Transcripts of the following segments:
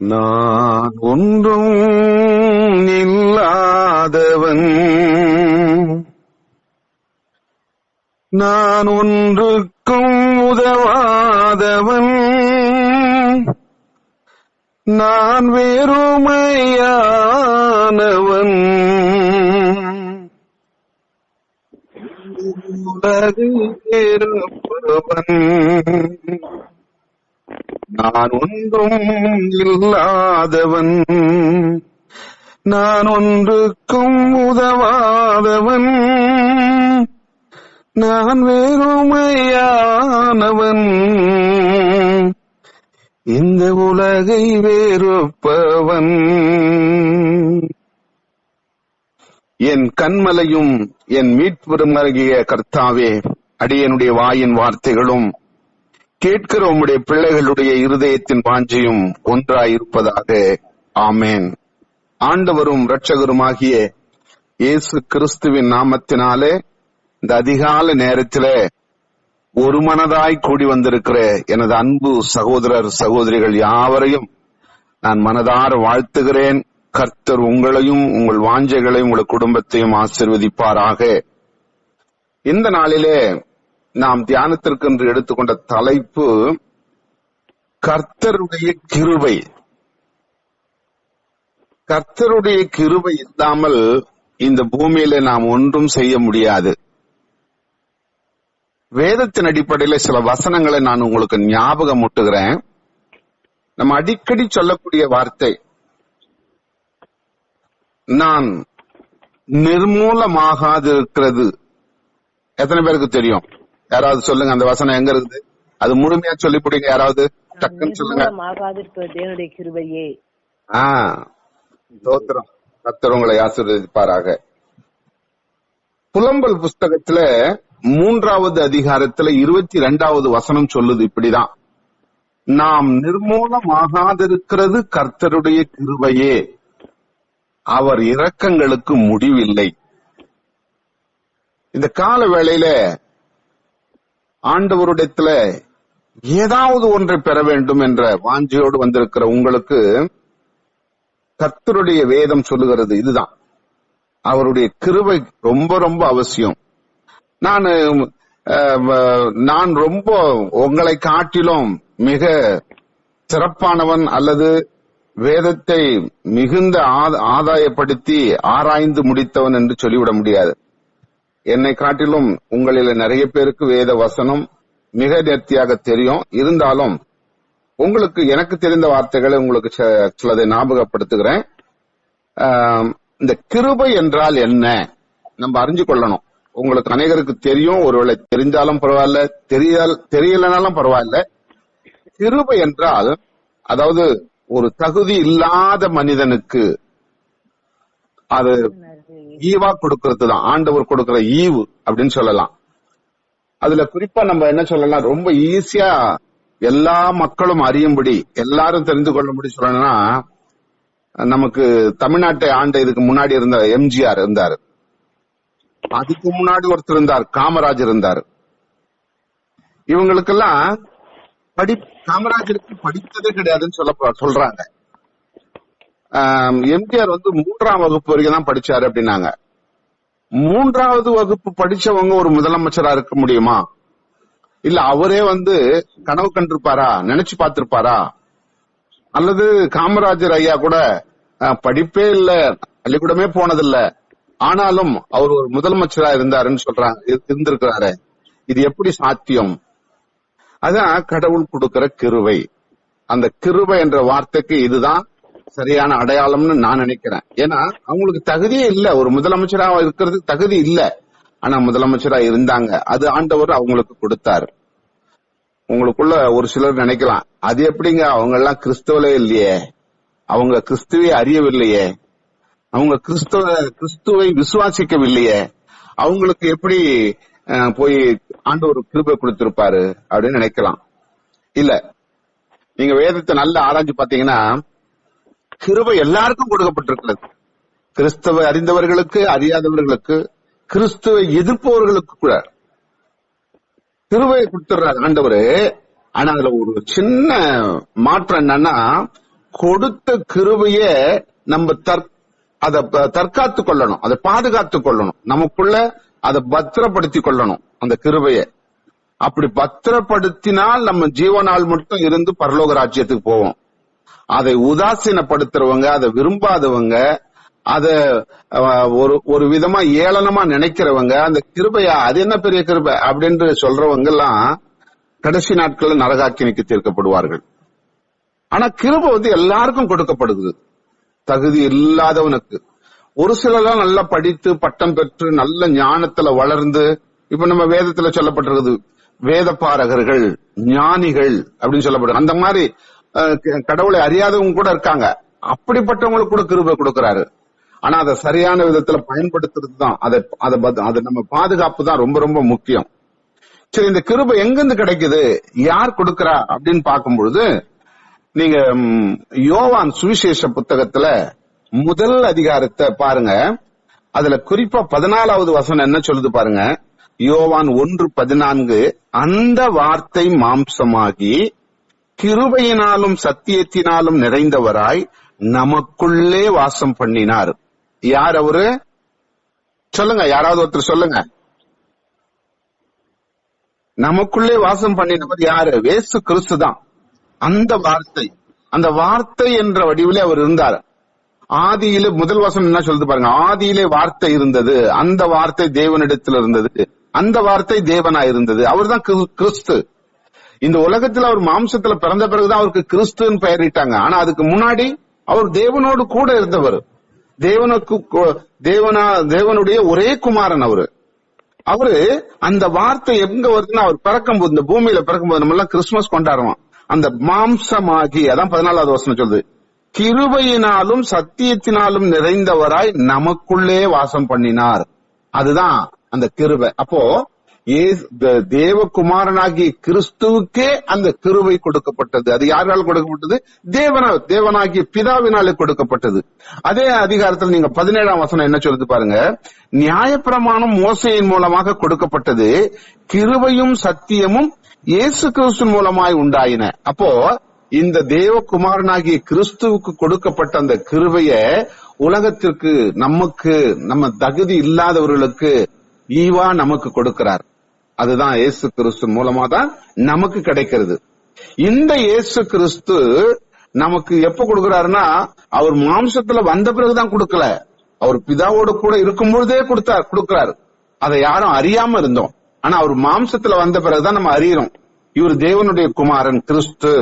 நான் ஒன்றும் இல்லாதவன், நான் ஒன்றுக்கும் உதவாதவன், நான் வெறுமையானவன், உலகை வெறுப்பவன், நான் ஒன்றும் இல்லாதவன், நான் ஒன்றுக்கும் உதவாதவன், நான் வெறுமையானவன், இந்த உலகை வெறுப்பவன். என் கண்மலையும் என் மீட்பெருமாகிய கர்த்தாவே, அடியனுடைய வாயின் வார்த்தைகளும் கேட்கிற உம்முடைய பிள்ளைகளுடைய இருதயத்தின் வாஞ்சையும் ஒன்றாயிருப்பதாக. ஆமேன். ஆண்டவரும் இரட்சகருமாகிய இயேசு கிறிஸ்துவின் நாமத்தினாலே இந்த அதிகால நேரத்திலே ஒரு மனதாய் கூடி வந்திருக்கிற எனது அன்பு சகோதரர் சகோதரிகள் யாவரையும் நான் மனதார வாழ்த்துகிறேன். கர்த்தர் உங்களையும் உங்கள் வாஞ்சைகளையும் உங்கள் குடும்பத்தையும் ஆசீர்வதிப்பாராக. இந்த நாளிலே நாம் தியானத்திற்கென்று எடுத்துக்கொண்ட தலைப்பு கர்த்தருடைய கிருபை. கர்த்தருடைய கிருபை இல்லாமல் இந்த பூமியில நாம் ஒன்றும் செய்ய முடியாது. வேதத்தின் அடிப்படையில சில வசனங்களை நான் உங்களுக்கு ஞாபகம் ஊட்டுகிறேன். நம்ம அடிக்கடி சொல்லக்கூடிய வார்த்தை, நான் நிர்மூலமாகாதிருக்கிறது. எத்தனை பேருக்கு தெரியும்? யாராவது சொல்லுங்க, அந்த வசனம் எங்க இருக்குது? அது முழுமையா சொல்லி பிடிங்க. யாராவது டக்குன்னு சொல்லுங்க. ஸ்தோத்திரம். கர்த்தர் உங்களை ஆசீர்வதிப்பாராக. புலம்பல் புஸ்தகத்துல 3வது அதிகாரத்துல 22வது வசனம் சொல்லுது இப்படிதான், நாம் நிர்மூலமாகாதிருக்கிறது கர்த்தருடைய கிருபையே, அவர் இரக்கங்களுக்கு முடிவில்லை. இந்த கால வேளையில ஆண்டவருடையத்துல ஏதாவது ஒன்றை பெற வேண்டும் என்ற வாஞ்சையோடு வந்திருக்கிற உங்களுக்கு கர்த்தருடைய வேதம் சொல்லுகிறது இதுதான், அவருடைய கிருபை ரொம்ப ரொம்ப அவசியம். நான் ரொம்ப உங்களை காட்டிலும் மிக சிறப்பானவன் அல்லது வேதத்தை மிகுந்த ஆதாயப்படுத்தி ஆராய்ந்து முடித்தவன் என்று சொல்லிவிட முடியாது. என்னை காட்டிலும் உங்களில் நிறைய பேருக்கு வேத வசனம் மிக நேர்த்தியாக தெரியும். இருந்தாலும் உங்களுக்கு எனக்கு தெரிந்த வார்த்தைகளை உங்களுக்கு சிலதை ஞாபகப்படுத்துகிறேன். இந்த கிருபை என்றால் என்ன நம்ம அறிஞ்சு கொள்ளணும். உங்களுக்கு அநேகருக்கு தெரியும், ஒருவேளை தெரிஞ்சாலும் பரவாயில்ல, தெரியலனாலும் பரவாயில்ல. கிருபை என்றால் அதாவது ஒரு தகுதி இல்லாத மனிதனுக்கு அது ஈவா கொடுக்கிறது தான், ஆண்டவர் கொடுக்கிற ஈவு அப்படின்னு சொல்லலாம். அதுல குறிப்பா நம்ம என்ன சொல்லலாம், ரொம்ப ஈஸியா எல்லா மக்களும் அறியும்படி, எல்லாரும் தெரிந்து கொள்ளும்படி சொல்லணும்னா, நமக்கு தமிழ்நாட்டை ஆண்ட இதுக்கு முன்னாடி இருந்த எம்ஜிஆர் இருந்தாரு, அதுக்கு முன்னாடி ஒருத்தர் இருந்தார், காமராஜர் இருந்தார். இவங்களுக்கெல்லாம் காமராஜருக்கு படித்ததே கிடையாதுன்னு சொல்றாங்க. எம்ஜிஆர் 3ஆம் வகுப்பு வரைக்கும் தான் படிச்சாரு அப்படின்னாங்க. 3வது வகுப்பு படிச்சவங்க ஒரு முதலமைச்சரா இருக்க முடியுமா? இல்ல அவரே கனவு கண்டிருப்பாரா, நினைச்சு பார்த்திருப்பாரா? அல்லது காமராஜர் ஐயா கூட படிப்பே இல்ல, பள்ளிக்கூடமே போனதில்ல, ஆனாலும் அவர் ஒரு முதலமைச்சரா இருந்தாருன்னு சொல்றாங்க, இருந்திருக்கிறாரு. இது எப்படி சாத்தியம்? அதான் கடவுள் கொடுக்கிற கிருபை. அந்த கிருபை என்ற வார்த்தைக்கு இதுதான் சரியான அடையாளம்னு நான் நினைக்கிறேன். ஏன்னா அவங்களுக்கு தகுதியே இல்ல, ஒரு முதலமைச்சரா இருக்கிறதுக்கு தகுதி இல்ல, ஆனா முதலமைச்சரா இருந்தாங்க. அது ஆண்டவர் அவங்களுக்கு கொடுத்தாரு. உங்களுக்குள்ள ஒரு சிலர் நினைக்கலாம், அது எப்படிங்க, அவங்க எல்லாம் கிறிஸ்தவலே இல்லையே, அவங்க கிறிஸ்துவை அறியவில்லையே, அவங்க கிறிஸ்துவை விசுவாசிக்கவில்லையே, அவங்களுக்கு எப்படி போய் ஆண்டவர் கிருபை கொடுத்திருப்பாரு அப்படின்னு நினைக்கலாம். இல்ல, நீங்க வேதத்தை நல்லா ஆராய்ச்சி பாத்தீங்கன்னா கிருபை எல்லாருக்கும் கொடுக்கப்பட்டிருக்கிறது. கிறிஸ்துவை அறிந்தவர்களுக்கு, அறியாதவர்களுக்கு, கிறிஸ்துவை எதிர்ப்பவர்களுக்கு கூட கிருபையை கொடுத்துறாரு ஆண்டவரு. ஆனா அதுல ஒரு சின்ன மாற்றம் என்னன்னா, கொடுத்த கிருபைய நம்ம அதை தற்காத்து கொள்ளணும், அதை பாதுகாத்து கொள்ளணும், நமக்குள்ள அதை பத்திரப்படுத்தி கொள்ளணும் அந்த கிருபைய. அப்படி பத்திரப்படுத்தினால் நம்ம ஜீவனால் மட்டும் இருந்து பரலோக ராஜ்யத்துக்கு போவோம். அதை உதாசீனப்படுத்துறவங்க, அதை விரும்பாதவங்க, அத ஒரு விதமா ஏளனமா நினைக்கிறவங்க, அந்த கிருபையா அது என்ன பெரிய கிருபை அப்படின்னு சொல்றவங்க எல்லாம் கடைசி நாட்கள்ல நரகாக்கினிக்கு தீர்க்கப்படுவார்கள். ஆனா கிருபை எல்லாருக்கும் கொடுக்கப்படுது, தகுதி இல்லாதவனுக்கு. ஒரு சிலர்லாம் நல்லா படித்து பட்டம் பெற்று நல்ல ஞானத்துல வளர்ந்து, இப்ப நம்ம வேதத்துல சொல்லப்பட்டிருக்குது வேத பாரகர்கள், ஞானிகள் அப்படின்னு சொல்லப்படுது. அந்த மாதிரி கடவுளை அறியாதவங்க கூட இருக்காங்க. அப்படிப்பட்டவங்களுக்கு கூட கிருபை கொடுக்கிறாரு. ஆனா அதை சரியான விதத்துல பயன்படுத்துறது தான், அதை நம்ம பாதுகாப்பு தான் ரொம்ப ரொம்ப முக்கியம். சரி, இந்த கிருபை எங்கிருந்து கிடைக்குது, யார் கொடுக்கறா அப்படின்னு பார்க்கும்பொழுது, நீங்க யோவான் சுவிசேஷ புத்தகத்துல முதல் அதிகாரத்தை பாருங்க. அதுல குறிப்பா 14வது வசனம் என்ன சொல்லுது பாருங்க. யோவான் 1:14, அந்த வார்த்தை மாம்சமாகி கிருபையினாலும் சத்தியத்தினாலும் நிறைந்தவராய் நமக்குள்ளே வாசம் பண்ணினார். யார் அவரு சொல்லுங்க, யாராவது ஒருத்தர் சொல்லுங்க. நமக்குள்ளே வாசம் பண்ணினவர் யாரு? இயேசு கிறிஸ்து தான். அந்த வார்த்தை என்ற வடிவிலே அவர் இருந்தார். ஆதியிலே முதல் வசனம் என்ன சொல்லுது பாருங்க. ஆதியிலே வார்த்தை இருந்தது, அந்த வார்த்தை தேவனிடத்தில் இருந்தது, அந்த வார்த்தை தேவனா இருந்தது. அவர் தான் கிறிஸ்து. இந்த உலகத்துல அவர் மாம்சத்துல பிறந்த பிறகுதான் அவருக்கு கிறிஸ்துன்னு பெயரிட்டாங்க. ஆனா அதுக்கு முன்னாடி அவர் தேவனோடு கூட இருந்தவர். தேவனுடைய ஒரே குமாரன் அவரு அந்த வார்த்தை எங்க வருதுன்னா, அவர் பிறக்கும்போது, இந்த பூமியில பிறக்கும்போது நம்ம எல்லாம் கிறிஸ்துமஸ் கொண்டாடுவோம். அந்த மாம்சமாகி, அதான் 14வது வசனம் சொல்லுது, கிருபையினாலும் சத்தியத்தினாலும் நிறைந்தவராய் நமக்குள்ளே வாசம் பண்ணினார். அதுதான் அந்த கிருபை. அப்போ தேவகுமாரனாகிய கிறிஸ்துவுக்கே அந்த கிருபை கொடுக்கப்பட்டது. அது யாரால் கொடுக்கப்பட்டது? தேவனாகிய பிதாவினாலே கொடுக்கப்பட்டது. அதே அதிகாரத்தில் நீங்க 17ஆம் வசனம் என்ன சொல்லுது பாருங்க. நியாயப்பிரமாணம் மோசையின் மூலமாக கொடுக்கப்பட்டது, கிருபையும் சத்தியமும் இயேசு கிறிஸ்து மூலமாய் உண்டாயின. அப்போ இந்த தேவகுமாரனாகிய கிறிஸ்துவுக்கு கொடுக்கப்பட்ட அந்த கிருபைய உலகத்திற்கு, நம்ம தகுதி இல்லாதவர்களுக்கு ஈவா நமக்கு கொடுக்கிறார். அதுதான் இயேசு கிறிஸ்து மூலமா தான் நமக்கு கிடைக்கிறது. இந்த இயேசு கிறிஸ்து நமக்கு எப்ப கொடுக்கிறாருன்னா, அவர் மாம்சத்துல வந்த பிறகுதான் கொடுக்கல, அவர் பிதாவோடு கூட இருக்கும் பொழுதே கொடுக்கிறாரு. அதை யாரும் அறியாம இருந்தோம். ஆனா அவர் மாம்சத்துல வந்த பிறகுதான் நம்ம அறியறோம், இவர் தேவனுடைய குமாரன் கிறிஸ்து,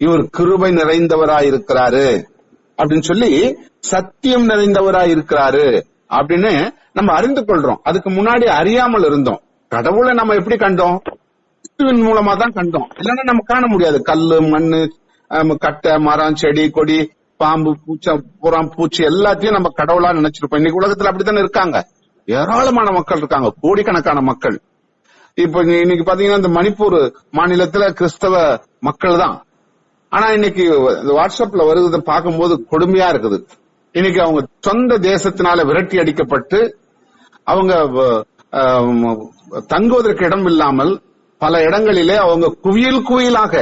இவர் கிருபை நிறைந்தவராய் இருக்கிறாரு அப்படின்னு சொல்லி, சத்தியம் நிறைந்தவராய் இருக்கிறாரு அப்படின்னு நம்ம அறிந்து கொள்றோம். அதுக்கு முன்னாடி அறியாமல் இருந்தோம். கடவுளை நம்ம எப்படி கண்டோம்? கிறிஸ்துவின் மூலமா தான் கண்டோம். இல்லைன்னா நம்ம காண முடியாது. கல்லு, மண்ணு, கட்டை, மரம், செடி, கொடி, பாம்பு, பூச்சி எல்லாத்தையும் நம்ம கடவுளா நினைச்சிருப்போம். இன்னைக்கு உலகத்துல அப்படித்தானே இருக்காங்க. ஏராளமான மக்கள் இருக்காங்க, கோடிக்கணக்கான மக்கள். இப்ப இன்னைக்கு பாத்தீங்கன்னா இந்த மணிப்பூர் மாநிலத்துல கிறிஸ்தவ மக்கள் தான். ஆனா இன்னைக்கு வாட்ஸ்அப்ல வருவதை பார்க்கும்போது கொடுமையா இருக்குது. இன்னைக்கு அவங்க சொந்த தேசத்தினால விரட்டி அடிக்கப்பட்டு, அவங்க தங்குவதற்கு இடம் இல்லாமல் பல இடங்களிலே அவங்க குவியலாக,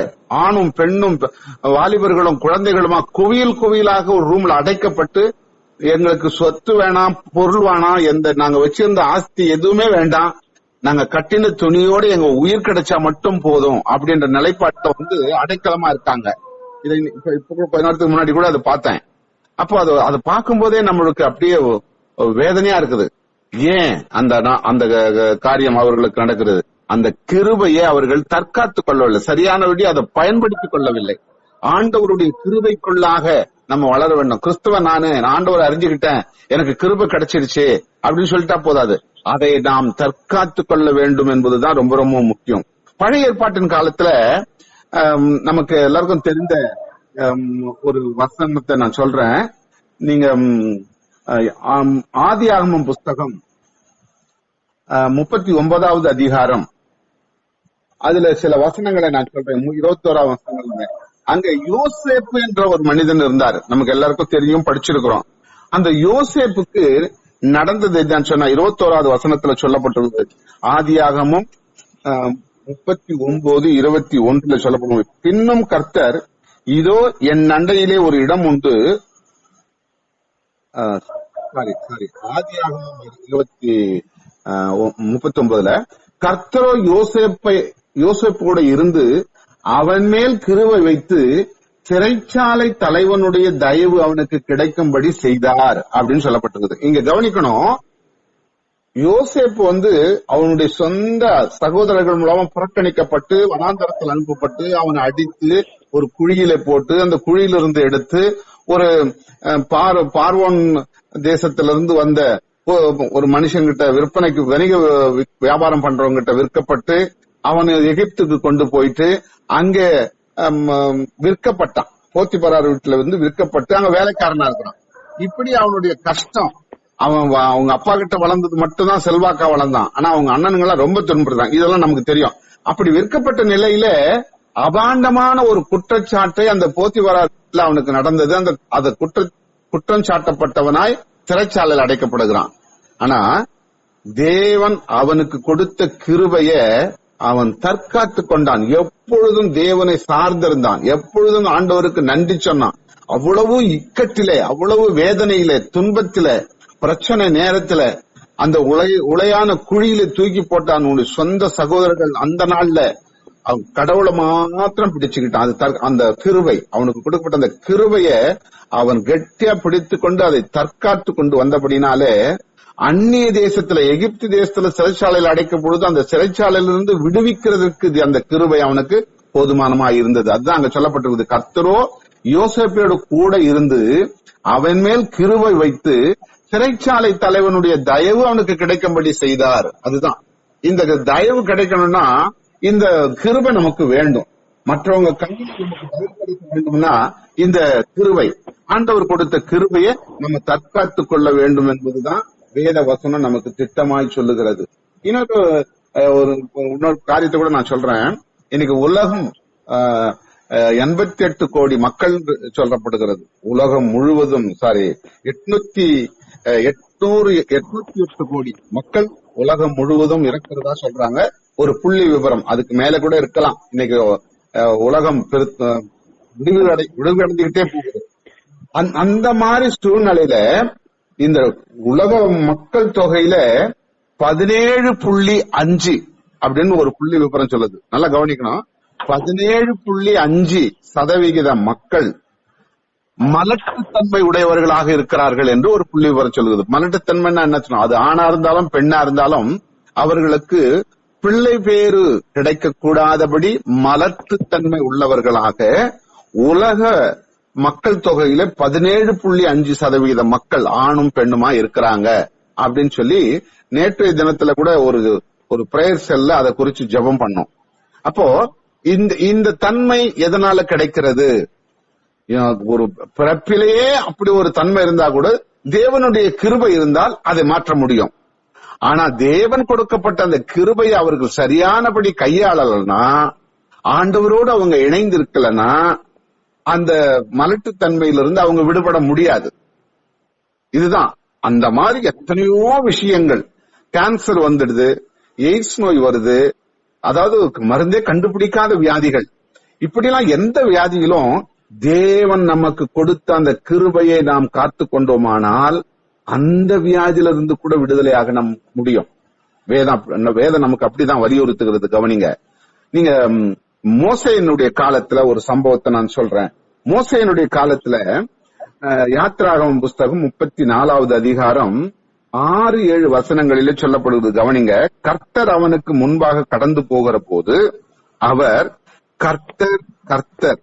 ஆணும் பெண்ணும் வாலிபர்களும் குழந்தைகளுமா குவியலாக ஒரு ரூம்ல அடைக்கப்பட்டு, எங்களுக்கு சொத்து வேணாம், பொருள் வேணாம், நாங்க வச்சிருந்த ஆஸ்தி எதுவுமே வேண்டாம், நாங்க கட்டின துணியோடு எங்க உயிர் கிடைச்சா மட்டும் போதும் அப்படின்ற நிலைப்பாட்டை அடைக்கலமா இருக்காங்க. இதை இப்ப கொஞ்ச நேரத்துக்கு முன்னாடி கூட அதை பார்த்தேன். அப்போ அதை பார்க்கும் போதே நம்மளுக்கு அப்படியே வேதனையா இருக்குது. ஏன் அந்த காரியம் அவர்களுக்கு நடக்கிறது? அந்த கிருபையை அவர்கள் தற்காத்துக் கொள்ளவில்லை, சரியானபடி அதை பயன்படுத்திக் கொள்ளவில்லை. ஆண்டவருடைய கிருபைக்குள்ளாக நம்ம வளர வேண்டும். கிறிஸ்துவ நான் ஆண்டவரை அறிஞ்சுக்கிட்டேன், எனக்கு கிருபை கிடைச்சிருச்சு அப்படின்னு சொல்லிட்டா போதாது, அதை நாம் தற்காத்துக் கொள்ள வேண்டும் என்பதுதான் ரொம்ப ரொம்ப முக்கியம். பழைய ஏற்பாட்டின் காலத்துல நமக்கு எல்லாருக்கும் தெரிந்த ஒரு வசனத்தை நான் சொல்றேன். நீங்க ஆதியாகமம் புஸ்தகம் 39வது அதிகாரம், அதுல சில வசனங்களை நான் சொல்றேன். 21ஆம் வசனங்கள். அங்க யோசேப்பு என்ற ஒரு மனிதன் இருந்தார், நமக்கு எல்லாருக்கும் தெரியும், படிச்சிருக்கிறோம். அந்த யோசேப்புக்கு நடந்தது என்னன்னு சொன்னா 21வது வசனத்துல சொல்லப்பட்டுள்ளது. ஆதியாகமும் 39:21 சொல்லப்படுவது, பின்னும் கர்த்தர் இதோ என் அண்டையிலே ஒரு இடம் உண்டு. ஆதியாகமம் 39 கர்த்தரோ யோசேப்போட இருந்து அவன் மேல் கிருபை வைத்து சிறைச்சாலை தலைவனுடைய தயவு அவனுக்கு கிடைக்கும்படி செய்தார் அப்படின்னு சொல்லப்பட்டிருக்குது. இங்க கவனிக்கணும், யோசேப்பு அவனுடைய சொந்த சகோதரர்கள் மூலமா புறக்கணிக்கப்பட்டு வனாந்தரத்தில் அனுப்பப்பட்டு அவனை அடித்து ஒரு குழியில போட்டு அந்த குழியிலிருந்து எடுத்து ஒரு பார்வோன் தேசத்திலிருந்து வந்த ஒரு மனுஷங்கிட்ட விற்பனைக்கு வணிக வியாபாரம் பண்றவங்க கிட்ட விற்கப்பட்டு அவனை எகிப்துக்கு கொண்டு போயிட்டு அங்கே விற்கப்பட்டான். போத்திபரார் வீட்டுல விற்கப்பட்டு அங்க வேலைக்காரனா இருக்கிறான். இப்படி அவனுடைய கஷ்டம். அவங்க அப்பா கிட்ட வளர்ந்தது மட்டும்தான் செல்வாக்கா வளர்ந்தான். ஆனா அவங்க அண்ணனுங்கெல்லாம் ரொம்ப துன்புறுதான். இதெல்லாம் நமக்கு தெரியும். அப்படி விற்கப்பட்ட நிலையில அபாண்டமான ஒரு குற்றச்சாட்டை அந்த போத்திபரார் அவனுக்கு நடந்தது. அந்த குற்றம் சாட்டப்பட்டவனாய் சிறைச்சாலையில் அடைக்கப்படுகிறான். ஆனா தேவன் அவனுக்கு கொடுத்த கிருபைய அவன் தற்காத்து கொண்டான். எப்பொழுதும் தேவனை சார்ந்திருந்தான். எப்பொழுதும் ஆண்டவருக்கு நன்றி சொன்னான். அவ்வளவு இக்கட்டிலே, அவ்வளவு வேதனையில, துன்பத்தில, பிரச்சனை நேரத்துல அந்த உளையான குழியில தூக்கி போட்டான். உன்னுடைய சொந்த சகோதரர்கள் அந்த நாள்ல அவன் கடவுளை மாத்திரம் பிடிச்சுக்கிட்டான். அந்த கிருபை அவனுக்கு கொடுக்கப்பட்ட அந்த கிருபைய அவன் கெட்டியா பிடித்து கொண்டு அதை தற்காத்து கொண்டு வந்தபடினாலே அந்நிய தேசத்துல, எகிப்து தேசத்துல சிறைச்சாலையில் அடைக்கும் பொழுது அந்த சிறைச்சாலையிலிருந்து விடுவிக்கிறதுக்கு அந்த கிருபை அவனுக்கு போதுமானமா இருந்தது. அதுதான் அங்க சொல்லப்பட்டிருக்குது. கர்த்தரோ யோசேப்போடு கூட இருந்து அவன் மேல் கிருபை வைத்து சிறைச்சாலை தலைவனுடைய தயவு அவனுக்கு கிடைக்கும்படி செய்தார். அதுதான் இந்த தயவு கிடைக்கணும்னா இந்த கிருபை நமக்கு வேண்டும். மற்றவங்க கையில் நமக்கு தயவு கிடைக்க வேண்டும்னா இந்த கிருபை, ஆண்டவர் கொடுத்த கிருபையை நம்ம தற்காத்து கொள்ள வேண்டும் என்பதுதான் வேத வசனம் நமக்கு திட்டமாய் சொல்லுகிறது. இன்னொரு காரியத்தை கூட நான் சொல்றேன். இன்னைக்கு உலகம் 88 கோடி மக்கள் சொல்லப்படுகிறது. உலகம் முழுவதும் 808 கோடி மக்கள் உலகம் முழுவதும் இருக்கிறதா சொல்றாங்க. ஒரு புள்ளி விவரம், அதுக்கு மேல கூட இருக்கலாம். இன்னைக்கு உலகம் விடுவடைந்துகிட்டே போகுது. அந்த மாதிரி சூழ்நிலையில இந்த உலக மக்கள் தொகையில 17.5 அப்படின்னு ஒரு புள்ளி விவரம் சொல்லுது. நல்லா கவனிக்கணும். 17.5% மக்கள் மலட்டுத்தன்மை உடையவர்களாக இருக்கிறார்கள் என்று ஒரு புள்ளி விவரம் சொல்லுது. மலட்டுத்தன்மைன்னா என்ன சொன்னா, அது ஆணா இருந்தாலும் பெண்ணா இருந்தாலும் அவர்களுக்கு பிள்ளை பேரு கிடைக்க கூடாதபடி மலட்டுத்தன்மை உள்ளவர்களாக உலக மக்கள் தொகையில 17.5% மக்கள் ஆணும் பெண்ணுமா இருக்கிறாங்க அப்படின்னு சொல்லி நேற்றைய தினத்துல கூட ஒரு பிரேயர் செல்ல அதை குறிச்சு ஜெபம் பண்ணோம். அப்போ இந்த தன்மை எதனால கிடைக்கிறது? ஒரு பிறப்பிலேயே அப்படி ஒரு தன்மை இருந்தா கூட தேவனுடைய கிருபை இருந்தால் அதை மாற்ற முடியும். ஆனா தேவன் கொடுக்கப்பட்ட அந்த கிருபையை அவர்கள் சரியானபடி கையாளலன்னா, ஆண்டவரோடு அவங்க இணைந்து இருக்கலன்னா அந்த மலட்டுத்தன்மையிலிருந்து அவங்க விடுபட முடியாது. இதுதான் அந்த மாதிரி எத்தனையோ விஷயங்கள். கேன்சர் வந்துடுது, எய்ட்ஸ் நோய் வருது, அதாவது மருந்தே கண்டுபிடிக்காத வியாதிகள். இப்படிலாம் எந்த வியாதியிலும் தேவன் நமக்கு கொடுத்த அந்த கிருபையை நாம் காத்து கொண்டோமானால் அந்த வியாதியிலிருந்து கூட விடுதலையாக நம் முடியும். வேதம் நமக்கு அப்படிதான் வலியுறுத்துகிறது. கவனிங்க. நீங்க மோசேயினுடைய காலத்துல ஒரு சம்பவத்தை நான் சொல்றேன். மோசேயினுடைய காலத்துல யாத்ராகமம் புஸ்தகம் 34வது அதிகாரம் 6-7 வசனங்களிலே சொல்லப்படுவது. கவனிங்க. கர்த்தர் அவனுக்கு முன்பாக கடந்து போகிற போது அவர் கர்த்தர் கர்த்தர்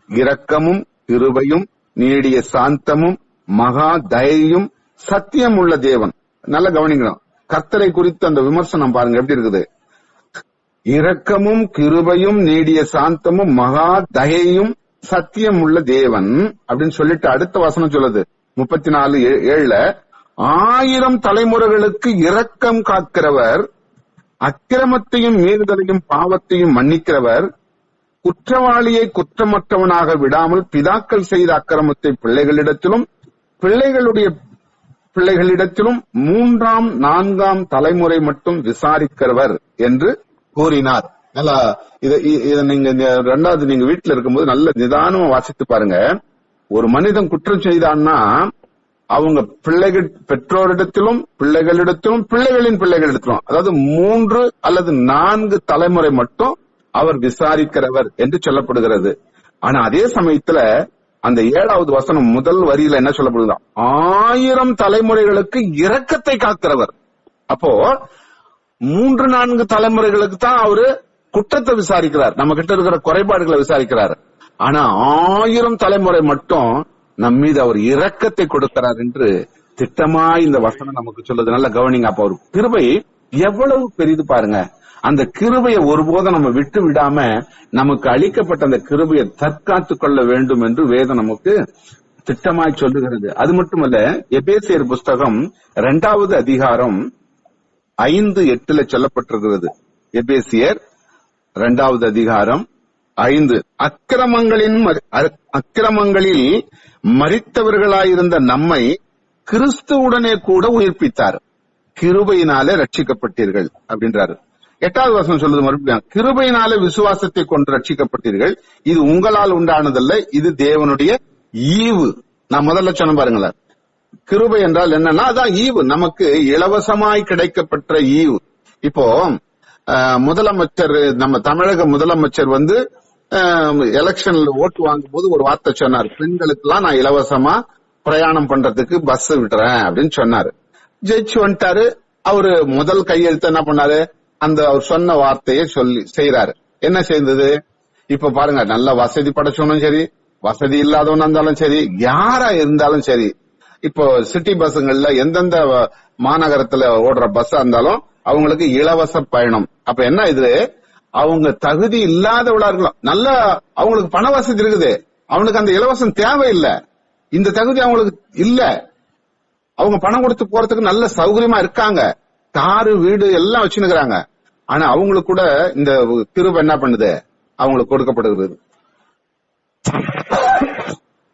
இரக்கமும் கிருபையும் நீடிய சாந்தமும் மகா தயையும் சத்தியம் உள்ள தேவன். நல்ல கவனிக்கணும். கர்த்தரை குறித்து அந்த விமர்சனம் பாருங்க எப்படி இருக்குது. இரக்கமும் கிருபையும் நீடிய சாந்தமும் மகா தயையும் சத்தியம் உள்ள தேவன் அப்படின்னு சொல்லிட்டு அடுத்த வசனம் சொல்லுது 34:7 1000 தலைமுறைகளுக்கு இரக்கம் காக்கிறவர், அக்கிரமத்தையும் மீறுதலையும் பாவத்தையும் மன்னிக்கிறவர், குற்றவாளியை குற்றமற்றவனாக விடாமல் பிதாக்கள் செய்த அக்கிரமத்தை பிள்ளைகளிடத்திலும் பிள்ளைகளுடைய பிள்ளைகளிடத்திலும் 3ஆம் 4ஆம் தலைமுறை மட்டும் விசாரிக்கிறவர் என்று கூறினார். நல்லா இத நீங்க ரெண்டாவது நீங்க வீட்டுல இருக்கும்போது நல்ல நிதானமா வாசித்து பாருங்க. ஒரு மனிதன் குற்றம் செய்தான்னா அவங்க பிள்ளைகள் பெற்றோரிடத்திலும் பிள்ளைகளிடத்திலும் பிள்ளைகளின் பிள்ளைகளிடத்திலும், அதாவது 3 அல்லது 4 தலைமுறை மட்டும் அவர் விசாரிக்கிறவர் என்று சொல்லப்படுகிறது. ஆனா அதே சமயத்துல அந்த 7வது வசனம் முதல் வரியில என்ன சொல்லப்படுது? 1000 தலைமுறைகளுக்கு இரக்கத்தை காக்கிறவர். அப்போ 3-4 தலைமுறைகளுக்கு தான் அவரு குற்றத்தை விசாரிக்கிறார், நம்ம கிட்ட இருக்கிற குறைபாடுகளை விசாரிக்கிறார். ஆனா 1000 தலைமுறை மட்டும் நம் மீது அவர் இரக்கத்தை கொடுக்கிறார் என்று திட்டமா இந்த வசனம் நமக்கு சொல்லுது. நல்ல கவனிங்க. அப்ப ஒரு கிருபை எவ்வளவு பெரிது பாருங்க. அந்த கிருபையை ஒருபோதும் நம்ம விட்டு விடாம நமக்கு அளிக்கப்பட்ட அந்த கிருபையை தற்காத்து கொள்ள வேண்டும் என்று வேதம் நமக்கு திட்டமாய் சொல்லுகிறது. அது மட்டுமல்ல, எபேசியர் புஸ்தகம் 2வது அதிகாரம் 5-8 சொல்லப்பட்டிருக்கிறது. எபேசியர் 2வது அதிகாரம் 5, அக்கிரமங்களில் மரித்தவர்களாயிருந்த நம்மை கிறிஸ்துவுடனே கூட உயிர்ப்பித்தார், கிருபையினாலே ரட்சிக்கப்பட்டீர்கள் அப்படின்றாரு. 8வது வசனம் சொல்லுது மறுபடியும், கிருபையினாலே விசுவாசத்தை கொண்டு ரட்சிக்கப்பட்டீர்கள், இது உங்களால் உண்டானதல்ல, இது தேவனுடைய ஈவு. நான் முதல்ல சொன்ன பாருங்களேன், கிருபை என்றால் என்னன்னா அதான் ஈவு, நமக்கு இலவசமாய் கிடைக்கப்பட்ட ஈவு. இப்போ முதலமைச்சர், நம்ம தமிழக முதலமைச்சர் எலெக்ஷன்ல ஓட்டு வாங்கும் போது ஒரு வார்த்தை சொன்னார், பெண்களுக்கு எல்லாம் நான் இலவசமா பிரயாணம் பண்றதுக்கு பஸ் விடுறேன் அப்படின்னு சொன்னாரு. ஜெயிச்சு வந்துட்டாரு. அவரு முதல் கையெழுத்து என்ன பண்ணாரு? அந்த அவர் சொன்ன வார்த்தையை சொல்லி செய்யறாரு. என்ன செய்தது? இப்ப பாருங்க, நல்ல வசதி படைச்சவனும் சரி, வசதி இல்லாதவனா இருந்தாலும் சரி, யாரா இருந்தாலும் சரி, இப்போ சிட்டி பஸ்ஸுங்கள்ல எந்தெந்த மாநகரத்துல ஓடுற பஸ்ஸா இருந்தாலும் அவங்களுக்கு இலவச பயணம். அப்ப என்ன இது? அவங்க தகுதி இல்லாதவளா இருக்கலாம், நல்ல அவங்களுக்கு பண வசதி இருக்குது, அவனுக்கு அந்த இலவசம் தேவையில்லை, இந்த தகுதி அவங்களுக்கு இல்ல, அவங்க பணம் கொடுத்து போறதுக்கு நல்ல சௌகரியமா இருக்காங்க, காரு வீடு எல்லாம் வச்சுருக்காங்க. ஆனா அவங்களுக்கு கூட இந்த கிருபை என்ன பண்ணுது? அவங்களுக்கு கொடுக்கப்படுகிறது.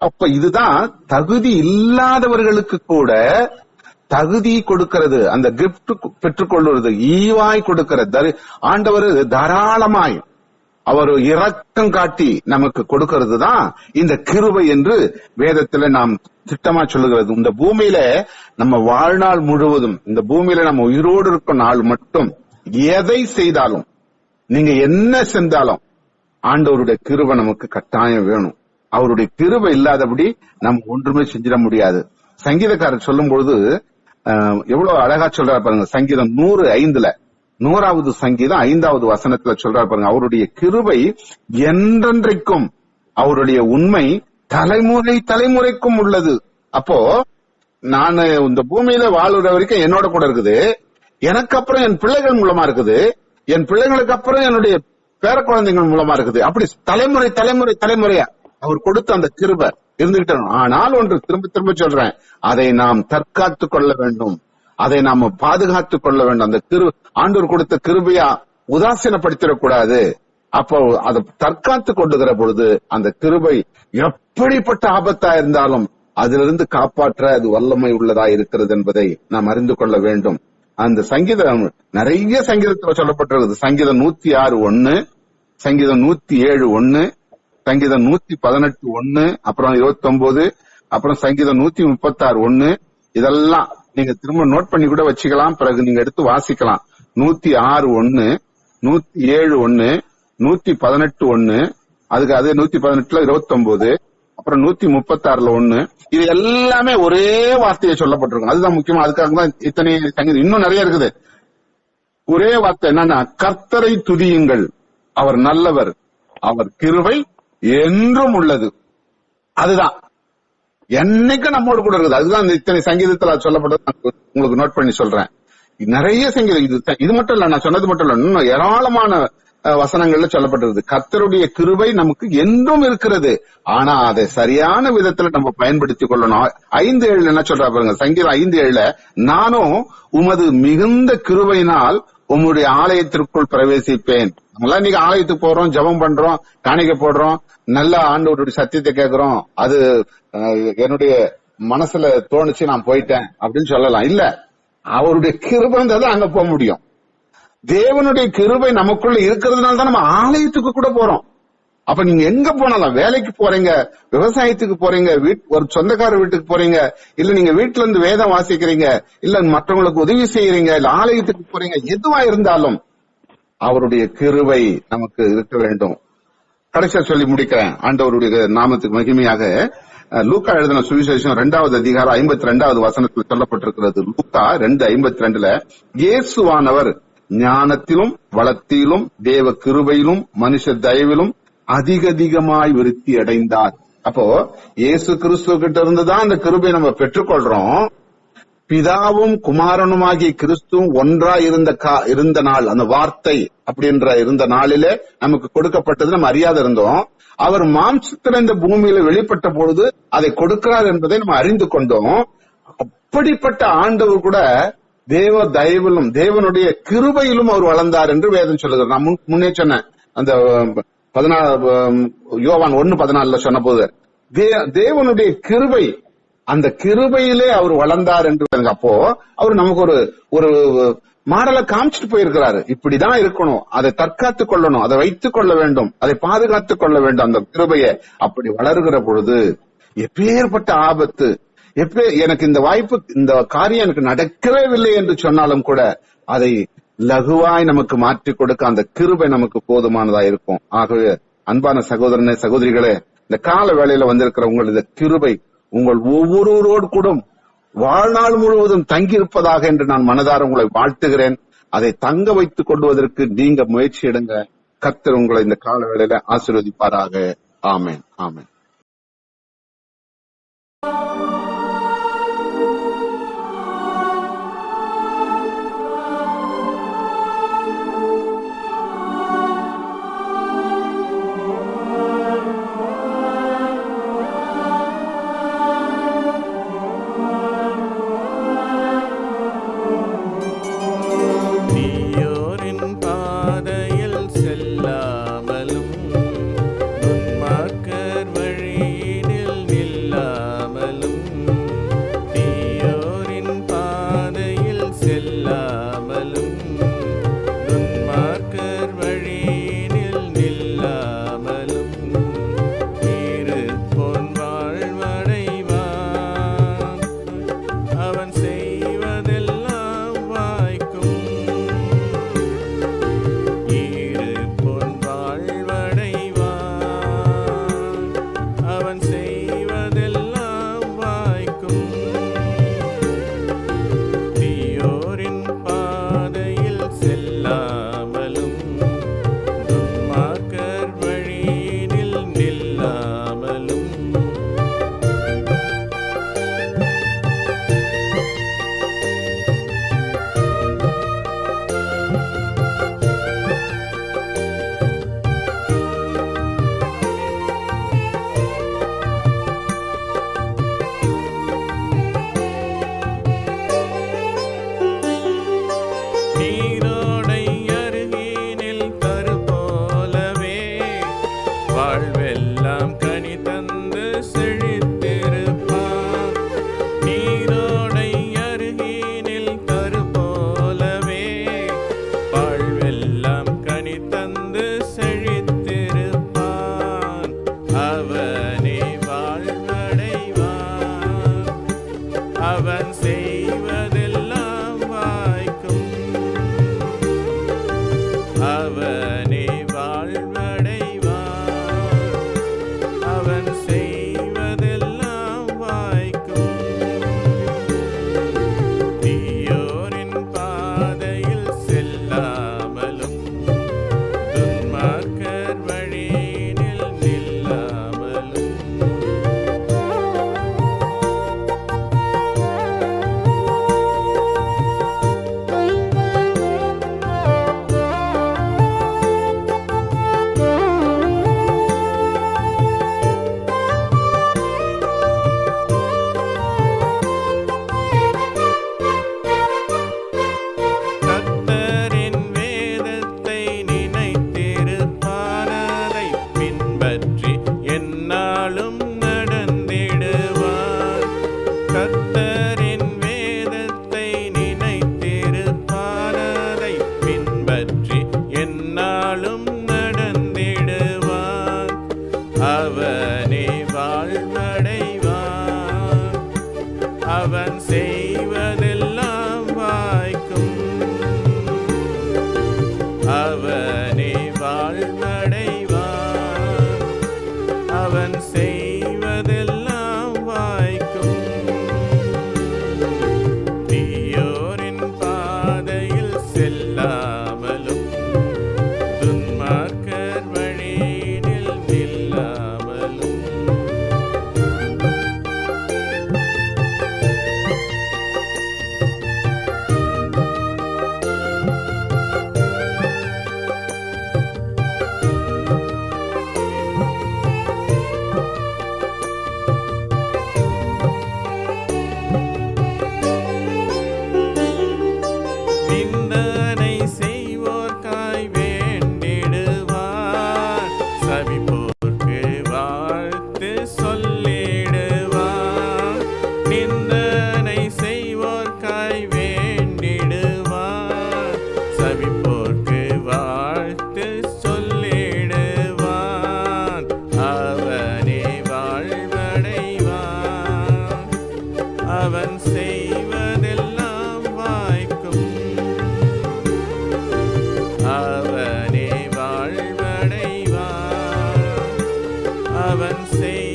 அப்ப இதுதான் தகுதி இல்லாதவர்களுக்கு கூட தகுதி கொடுக்கிறது, அந்த கிஃப்ட் பெற்றுக்கொள்வது, ஈவாய் கொடுக்கிறது. ஆண்டவர் தாராளமாய் அவர் இரக்கம் காட்டி நமக்கு கொடுக்கிறது தான் இந்த கிருபை என்று வேதத்துல நாம் திட்டமா சொல்லுகிறது. இந்த பூமியில நம்ம வாழ்நாள் முழுவதும், இந்த பூமியில நம்ம உயிரோடு இருக்கும் நாள் மட்டும் எதை செய்தாலும், நீங்க என்ன செஞ்சாலும் ஆண்டவருடைய கிருபை நமக்கு கட்டாயம் வேணும். அவருடைய கிருபை இல்லாதபடி நம்ம ஒன்றுமே செஞ்சிட முடியாது. சங்கீதக்காரர் சொல்லும் பொழுது எவ்வளவு அழகா சொல்றாரு பாருங்க. சங்கீதம் 105 100வது சங்கீதம் 5வது வசனத்துல சொல்றாரு பாருங்க, அவருடைய கிருபை என்றென்றைக்கும், அவருடைய உண்மை தலைமுறை தலைமுறைக்கும் உள்ளது. அப்போ நான் இந்த பூமியில வாழுற வரைக்கும் என்னோட கூட இருக்குது, எனக்கு அப்புறம் என் பிள்ளைகள் மூலமா இருக்குது, என் பிள்ளைகளுக்கு அப்புறம் என்னுடைய பேர குழந்தைகள் மூலமா இருக்குது. அப்படி தலைமுறை தலைமுறை தலைமுறையா அவர் கொடுத்த அந்த கிருபை இருந்துகிட்டு. ஆனால் ஒன்று திரும்ப திரும்ப சொல்றேன், அதை நாம் தற்காத்து கொள்ள வேண்டும், அதை நாம பாதுகாத்துக் கொள்ள வேண்டும். அந்த ஆண்டவர் கொடுத்த கிருபையா உதாசீனப்படுத்திடக்கூடாது. அப்போ அதை தற்காத்து கொண்டுகிற பொழுது அந்த கிருபை எப்படிப்பட்ட ஆபத்தா இருந்தாலும் அதிலிருந்து காப்பாற்ற அது வல்லமை உள்ளதா இருக்கிறது என்பதை நாம் அறிந்து கொள்ள வேண்டும். அந்த சங்கீதம் நிறைய சங்கீதத்துல சொல்லப்பட்டிருக்கிறது. சங்கீதம் 106:1, சங்கீதம் 107:1, சங்கீதம் 118:1, அப்புறம் 29, அப்புறம் சங்கீதம் 136:1. இதெல்லாம் நீங்க திரும்ப நோட் பண்ணி கூட வச்சுக்கலாம், பிறகு நீங்க எடுத்து வாசிக்கலாம். 106:1, 107:1, 118:1, அதுக்கு அதே 118ல 29, அப்புறம் 136:1. இது எல்லாமே ஒரே வார்த்தையை சொல்லப்பட்டிருக்கும். அதுதான் முக்கியமா, அதுக்காக தான் இத்தனை சங்கீதம். இன்னும் நிறைய இருக்குது. ஒரே வார்த்தை என்னன்னா, கர்த்தரை துதியுங்கள், அவர் நல்லவர், அவர் கிருபை என்றும் உள்ளது. அதுதான் என்னைக்கும் நம்மோடு கூட இருக்குது. அதுதான் இத்தனை சங்கீதத்துல சொல்லப்பட்டது. உங்களுக்கு நோட் பண்ணி சொல்றேன். நிறைய சங்கீதம், இது மட்டும் இல்ல, நான் சொன்னது மட்டும் இல்ல, இன்னும் ஏராளமான வசனங்கள்ல சொல்லப்பட்டிருக்கு. கர்த்தருடைய கிருபை நமக்கு என்றும் இருக்கிறது. ஆனா அதை சரியான விதத்துல நம்ம பயன்படுத்திக் கொள்ளணும். 5:7 என்ன சொல்றா பாருங்க, சங்கீதம் 5:7, நானும் உமது மிகுந்த கிருபையினால் உம்முடைய ஆலயத்திற்குள் பிரவேசிப்பேன். நம்மளாம் இன்னைக்கு ஆலயத்துக்கு போறோம், ஜெபம் பண்றோம், காணிக்கை போடுறோம், நல்ல ஆண்டவருடைய சத்தியத்தை கேட்கிறோம், அது என்னுடைய மனசுல தோணுச்சு நான் போயிட்டேன் அப்படின்னு சொல்லலாம். இல்ல, அவருடைய கிருபை தான் அங்க போக முடியும். தேவனுடைய கிருபை நமக்குள்ள இருக்கிறதுனால தான் நம்ம ஆலயத்துக்கு கூட போறோம். அப்ப நீங்க எங்க போனாலும், வேலைக்கு போறீங்க, விவசாயத்துக்கு போறீங்க, ஒரு சொந்தக்கார வீட்டுக்கு போறீங்க, இல்ல நீங்க வீட்டுல இருந்து வேதம் வாசிக்கிறீங்க, இல்ல மற்றவங்களுக்கு உதவி செய்யறீங்க, இல்ல ஆலயத்துக்கு போறீங்க, எதுவா இருந்தாலும் அவருடைய கிருபை நமக்கு இருக்க வேண்டும். கடைசியா சொல்லி முடிக்கிறேன். ஆண்டவருடைய நாமத்துக்கு மகிமையாக லூக்கா எழுதின சுவிசேஷம் 2வது அதிகாரம் 52வது வசனத்தில் சொல்லப்பட்டிருக்கிறது. லூக்கா 2:52 இயேசுவானவர் ஞானத்திலும் வளத்திலும் தேவ கிருபையிலும் மனுஷ தயவிலும் அதிகமாய் விருத்தி அடைந்தார். அப்போ இயேசு கிறிஸ்துவ கிட்ட இருந்துதான் அந்த கிருபை நம்ம பெற்றுக்கொள்றோம். பிதாவும் குமாரனுமாகிய கிறிஸ்துவும் ஒன்றா இருந்த நாள், அந்த வார்த்தை அப்படின்ற இருந்த நாளிலே நமக்கு கொடுக்கப்பட்டது நம்ம அறியாத இருந்தோம். அவர் மாம்சத்துல இந்த பூமியில வெளிப்பட்ட பொழுது அதை கொடுக்கிறார் என்பதை நம்ம அறிந்து கொண்டோம். அப்படிப்பட்ட ஆண்டவர் கூட தேவ தயவிலும் தேவனுடைய கிருபையிலும் அவர் வளர்ந்தார் என்று வேதம் சொல்லுகிறார். நான் முன்னே சொன்னேன், அந்த 14 யோவான் 1:14 சொன்ன போது தேவனுடைய கிருபை, அந்த கிருபையிலே அவர் வளர்ந்தார் என்று. அப்போ அவர் நமக்கு ஒரு மாடலை காமிச்சிட்டு போயிருக்கிறாரு. இப்படிதான் இருக்கணும், அதை தற்காத்துக் கொள்ளணும், அதை வைத்துக் கொள்ள வேண்டும், அதை பாதுகாத்துக் கொள்ள வேண்டும். அந்த கிருபையை அப்படி வளர்கிற பொழுது எப்பேற்பட்ட ஆபத்து, எனக்கு இந்த வாய்ப்பு, இந்த காரியம் எனக்கு நடக்கவே இல்லை என்று சொன்னாலும் கூட அதை லகுவாய் நமக்கு மாற்றி கொடுக்க அந்த கிருபை நமக்கு போதுமானதா இருக்கும். ஆகவே அன்பான சகோதரனே, சகோதரிகளே, இந்த கால வேளையில வந்திருக்கிற உங்களது கிருபை உங்கள் ஒவ்வொருவரோடு கூட வாழ்நாள் முழுவதும் தங்கியிருப்பதாக என்று நான் மனதார உங்களை வாழ்த்துகிறேன். அதை தங்க வைத்துக் கொள்வதற்கு நீங்க முயற்சி எடுங்க. கர்த்தர் உங்களை இந்த கால வேளையில ஆசீர்வதிப்பாராக. ஆமென், ஆமென். துன்மார்க்கர் வழியினில் நில்லாமலும் அவனே வாழ்வடைவான். அவன் செய்வதெல்லாம் வாய்க்கும். அவனே வாழ்வடைவான். அவன் செய்வதெல்லாம் வாய்க்கும். தீயோரின் பாதையில் செல்லாமலும் துன்மார்க்கர் வழியினில் நில்லாமலும் நிந்தனை செய்வோர்க்காய் வேண்டிடுவார். சபிப்போர்க்கு வாழ்த்து சொல்லிடுவார். நிந்தனை செய்வோர்க்காய் வேண்டிடுவார். சபிப்போர்க்கு வாழ்த்து சொல்லிடுவார். அவனே வாழ்வடைவான். அவன் செய்வதெல்லாம் வாய்க்கும். அவனே வாழ்வடைவான். அவன் செய்